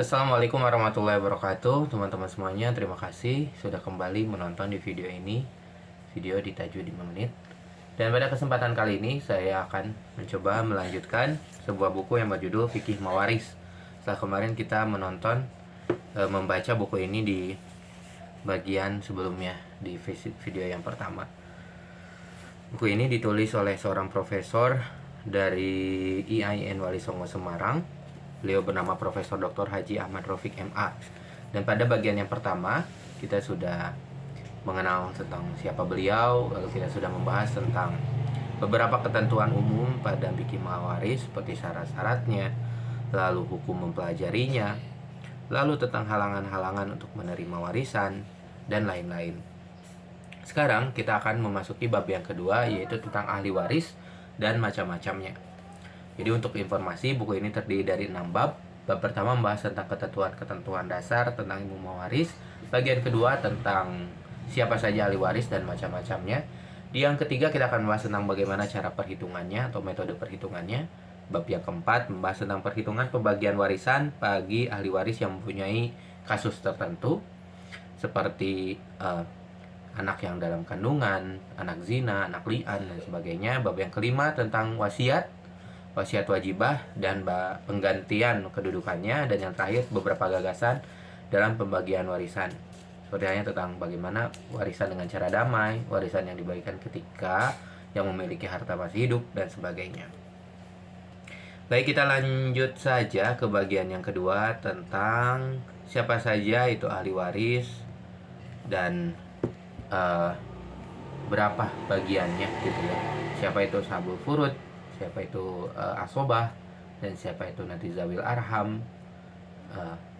Assalamualaikum warahmatullahi wabarakatuh, teman-teman semuanya. Terima kasih sudah kembali menonton di video ini, video di Tajwid 5 menit. Dan pada kesempatan kali ini saya akan mencoba melanjutkan sebuah buku yang berjudul Fikih Mawaris. Setelah kemarin kita membaca buku ini di bagian sebelumnya, di video yang pertama. Buku ini ditulis oleh seorang profesor dari IAIN Wali Songo Semarang. Beliau bernama Profesor Dr. Haji Ahmad Rafiq MA. Dan pada bagian yang pertama kita sudah mengenal tentang siapa beliau, lalu kita sudah membahas tentang beberapa ketentuan umum pada fikih mawaris seperti syarat-syaratnya, lalu hukum mempelajarinya, lalu tentang halangan-halangan untuk menerima warisan, dan lain-lain. Sekarang kita akan memasuki bab yang kedua, yaitu tentang ahli waris dan macam-macamnya. Jadi untuk informasi, buku ini terdiri dari 6 bab. Bab pertama membahas tentang ketentuan-ketentuan dasar tentang ilmu mawaris. Bagian kedua tentang siapa saja ahli waris dan macam-macamnya. Di yang ketiga kita akan membahas tentang bagaimana cara perhitungannya atau metode perhitungannya. Bab yang keempat membahas tentang perhitungan pembagian warisan bagi ahli waris yang mempunyai kasus tertentu, seperti anak yang dalam kandungan, anak zina, anak li'an, dan sebagainya. Bab yang kelima tentang wasiat wajibah dan penggantian kedudukannya. Dan yang terakhir beberapa gagasan dalam pembagian warisan, seperti halnya tentang bagaimana warisan dengan cara damai, warisan yang dibagikan ketika yang memiliki harta masih hidup, dan sebagainya. Baik, kita lanjut saja ke bagian yang kedua tentang siapa saja itu ahli waris dan berapa bagiannya gitu ya. Siapa itu sabul furud, siapa itu asobah, dan siapa itu nanti zawil arham,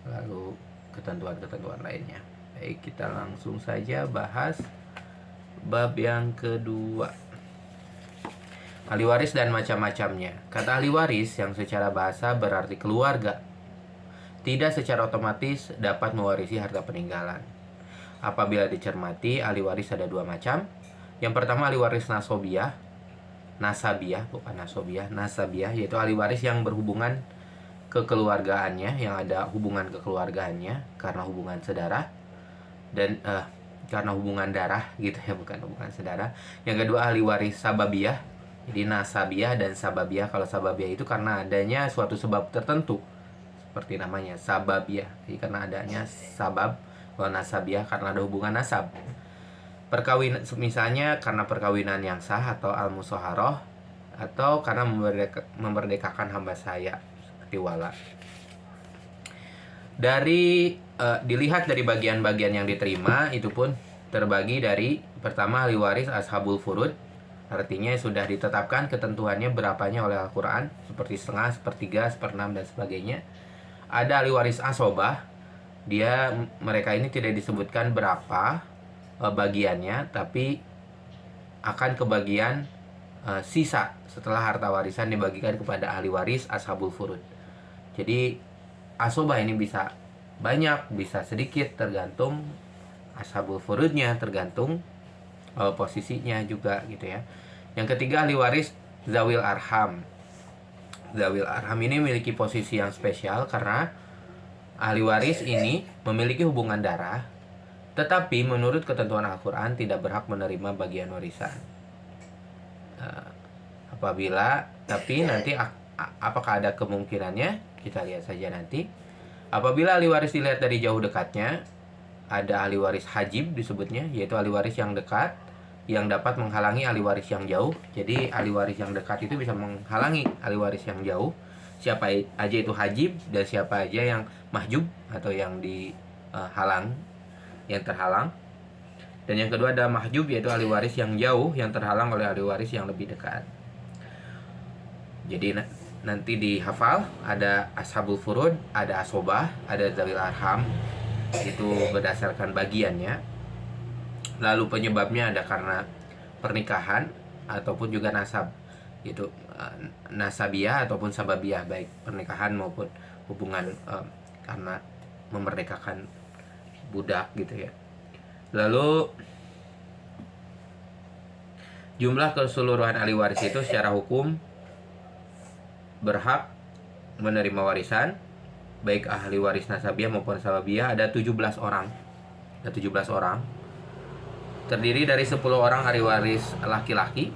lalu ketentuan-ketentuan lainnya. Baik, kita langsung saja bahas bab yang kedua, ahli waris dan macam-macamnya. Kata ahli waris yang secara bahasa berarti keluarga, tidak secara otomatis dapat mewarisi harta peninggalan. Apabila dicermati, ahli waris ada dua macam. Yang pertama ahli waris nasabiah, yaitu ahli waris yang berhubungan kekeluargaannya, yang ada hubungan kekeluargaannya karena hubungan saudara, dan karena hubungan darah gitu ya, bukan hubungan saudara. Yang kedua ahli waris sababiyah, jadi nasabiah dan sababiyah. Kalau sababiyah itu karena adanya suatu sebab tertentu, seperti namanya sababiyah, jadi karena adanya sabab. Kalau nasabiah karena ada hubungan nasab, perkawinan, misalnya karena perkawinan yang sah atau al-musaharoh, atau karena memerdekakan hamba saya seperti wala. Dilihat dari bagian-bagian yang diterima, itu pun terbagi dari pertama ahli waris ashabul furud, artinya sudah ditetapkan ketentuannya berapanya oleh Al-Quran, seperti setengah, sepertiga, seperenam, dan sebagainya. Ada ahli waris asobah, mereka ini tidak disebutkan berapa bagiannya, tapi akan kebagian sisa setelah harta warisan dibagikan kepada ahli waris ashabul furud. Jadi asobah ini bisa banyak, bisa sedikit, tergantung ashabul furudnya, tergantung posisinya juga gitu ya. Yang ketiga ahli waris zawil arham. Zawil arham ini memiliki posisi yang spesial karena ahli waris ini memiliki hubungan darah, tetapi menurut ketentuan Al-Quran tidak berhak menerima bagian warisan. Tapi nanti apakah ada kemungkinannya? Kita lihat saja nanti. Apabila ahli waris dilihat dari jauh dekatnya, ada ahli waris hajib disebutnya, yaitu ahli waris yang dekat yang dapat menghalangi ahli waris yang jauh. Jadi ahli waris yang dekat itu bisa menghalangi ahli waris yang jauh. Siapa aja itu hajib, dan siapa aja yang mahjub atau yang dihalang, yang terhalang. Dan yang kedua ada mahjub, yaitu ahli waris yang jauh yang terhalang oleh ahli waris yang lebih dekat. Jadi nanti dihafal, ada ashabul furud, ada asobah, ada zawil arham, itu berdasarkan bagiannya. Lalu penyebabnya ada karena pernikahan ataupun juga nasab, itu nasabiah ataupun sababiyah, baik pernikahan maupun hubungan karena memerdekakan budak gitu ya. Lalu jumlah keseluruhan ahli waris itu secara hukum berhak menerima warisan baik ahli waris nasabiah maupun sababiah, ada 17 orang. Ada 17 orang. Terdiri dari 10 orang ahli waris laki-laki.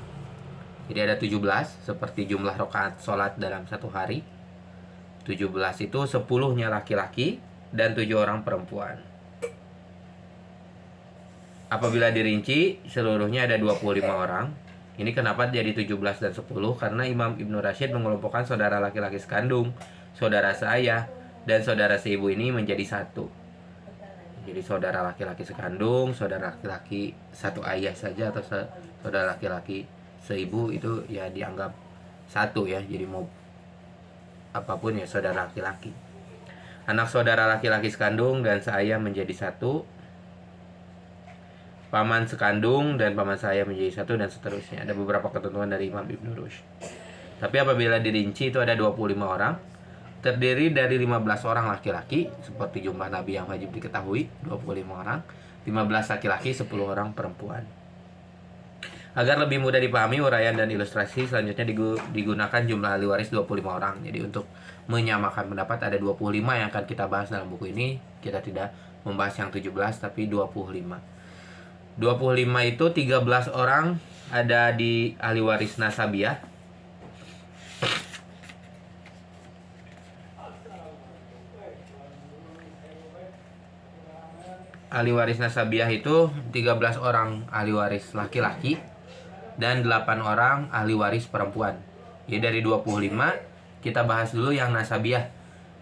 Jadi ada 17, seperti jumlah rakaat sholat dalam satu hari. 17 itu 10-nya laki-laki dan 7 orang perempuan. Apabila dirinci, seluruhnya ada 25 orang. Ini kenapa jadi 17 dan 10? Karena Imam Ibnu Rashid mengelompokkan saudara laki-laki sekandung, saudara seayah, dan saudara seibu ini menjadi satu. Jadi saudara laki-laki sekandung, saudara laki-laki satu ayah saja, atau saudara laki-laki seibu itu ya dianggap satu ya. Jadi mau apapun ya saudara laki-laki. Anak saudara laki-laki sekandung dan seayah menjadi satu. Paman sekandung dan paman seayah menjadi satu, dan seterusnya. Ada beberapa ketentuan dari Imam Ibnu Rushd. Tapi apabila dirinci itu ada 25 orang. Terdiri dari 15 orang laki-laki, seperti jumlah nabi yang wajib diketahui, 25 orang. 15 laki-laki, 10 orang perempuan. Agar lebih mudah dipahami, uraian dan ilustrasi selanjutnya digunakan jumlah ahli waris 25 orang. Jadi untuk menyamakan pendapat ada 25 yang akan kita bahas dalam buku ini. Kita tidak membahas yang 17 tapi 25. 25 itu 13 orang ada di ahli waris nasabiah. Ahli waris nasabiah itu 13 orang ahli waris laki-laki dan 8 orang ahli waris perempuan. Jadi dari 25 kita bahas dulu yang nasabiah.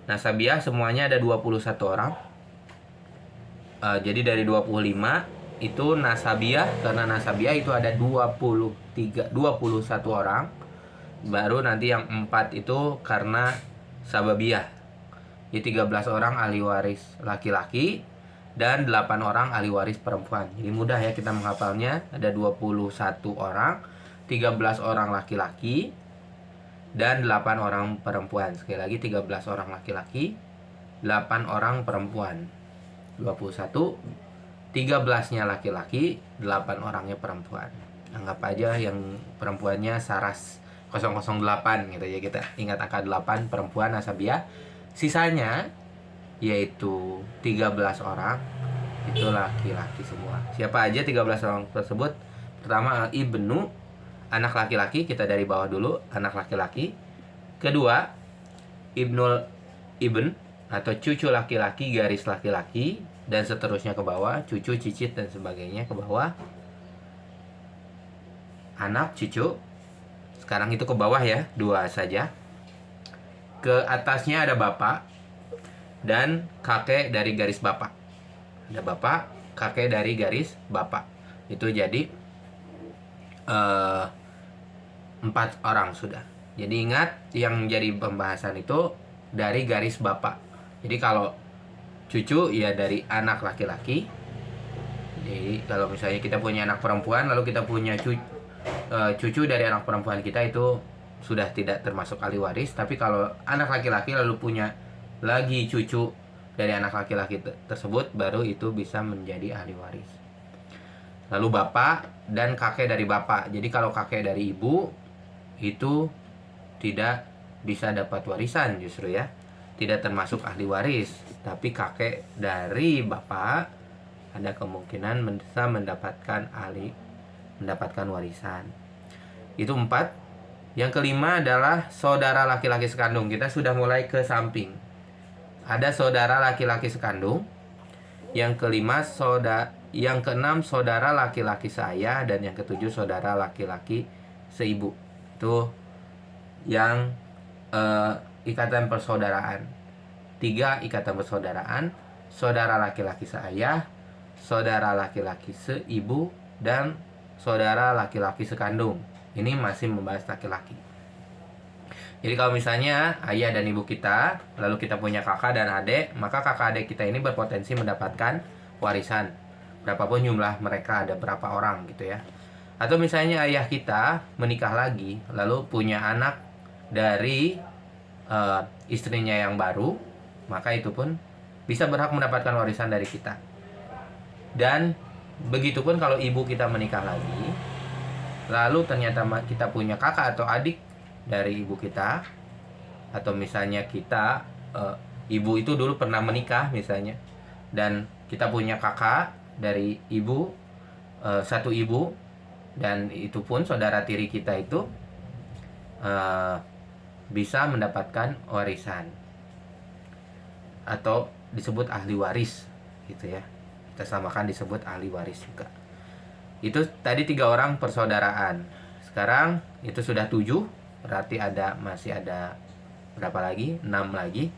Nasabiah semuanya ada 21 orang. Jadi dari 25 itu nasabiah, karena nasabiah itu ada 21 orang. Baru nanti yang 4 itu karena sababiah. Jadi 13 orang ahli waris laki-laki dan 8 orang ahli waris perempuan. Jadi mudah ya kita menghafalnya. Ada 21 orang, 13 orang laki-laki dan 8 orang perempuan. Sekali lagi 13 orang laki-laki, 8 orang perempuan. 21, 13-nya laki-laki, 8 orangnya perempuan. Anggap aja yang perempuannya Saras 008 gitu ya. Kita ingat angka 8 perempuan nasabiah. Sisanya yaitu 13 orang itu laki-laki semua. Siapa aja 13 orang tersebut? Pertama ibnu, anak laki-laki, kita dari bawah dulu, anak laki-laki. Kedua ibnul ibn atau cucu laki-laki garis laki-laki, dan seterusnya ke bawah, cucu, cicit dan sebagainya ke bawah. Anak, cucu. Sekarang itu ke bawah ya, 2 saja. Ke atasnya ada bapak dan kakek dari garis bapak. Ada bapak, kakek dari garis bapak. Itu jadi 4 orang sudah. Jadi ingat yang jadi pembahasan itu dari garis bapak. Jadi kalau cucu ya dari anak laki-laki. Jadi kalau misalnya kita punya anak perempuan lalu kita punya cucu dari anak perempuan kita, itu sudah tidak termasuk ahli waris. Tapi kalau anak laki-laki lalu punya lagi cucu dari anak laki-laki tersebut, baru itu bisa menjadi ahli waris. Lalu bapak dan kakek dari bapak. Jadi kalau kakek dari ibu itu tidak bisa dapat warisan justru ya, tidak termasuk ahli waris. Tapi kakek dari bapak ada kemungkinan bisa mendapatkan warisan. Itu 4. Yang kelima adalah saudara laki-laki sekandung. Kita sudah mulai ke samping. Ada saudara laki-laki sekandung. Yang kelima yang keenam saudara laki-laki seayah, dan yang ketujuh saudara laki-laki seibu. Itu yang ikatan persaudaraan. 3 ikatan persaudaraan: saudara laki-laki seayah, saudara laki-laki seibu, dan saudara laki-laki sekandung. Ini masih membahas laki-laki. Jadi kalau misalnya ayah dan ibu kita, lalu kita punya kakak dan adik, maka kakak adik kita ini berpotensi mendapatkan warisan. Berapapun jumlah mereka, ada berapa orang gitu ya. Atau misalnya ayah kita menikah lagi, lalu punya anak dari istrinya yang baru, maka itu pun bisa berhak mendapatkan warisan dari kita. Dan begitupun kalau ibu kita menikah lagi, lalu ternyata kita punya kakak atau adik dari ibu kita, atau misalnya kita ibu itu dulu pernah menikah misalnya, dan kita punya kakak dari ibu, satu ibu, dan itu pun saudara tiri kita itu bisa mendapatkan warisan atau disebut ahli waris gitu ya. Kita samakan disebut ahli waris juga. Itu tadi 3 orang persaudaraan. Sekarang itu sudah 7, berarti masih ada berapa lagi? 6 lagi.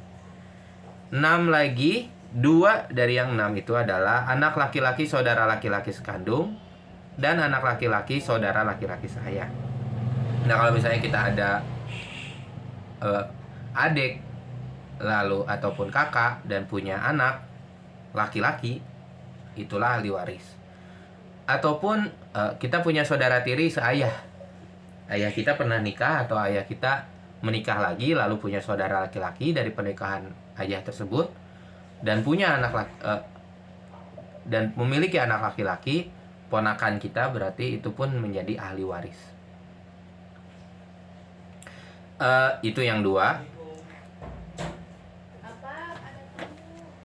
6 lagi, 2 dari yang 6 itu adalah anak laki-laki saudara laki-laki sekandung dan anak laki-laki saudara laki-laki saya. Nah, kalau misalnya kita ada adik lalu ataupun kakak dan punya anak laki-laki, itulah ahli waris. Ataupun kita punya saudara tiri seayah, ayah kita pernah nikah atau ayah kita menikah lagi lalu punya saudara laki-laki dari pernikahan ayah tersebut dan punya dan memiliki anak laki-laki, ponakan kita, berarti itu pun menjadi ahli waris. Itu yang 2.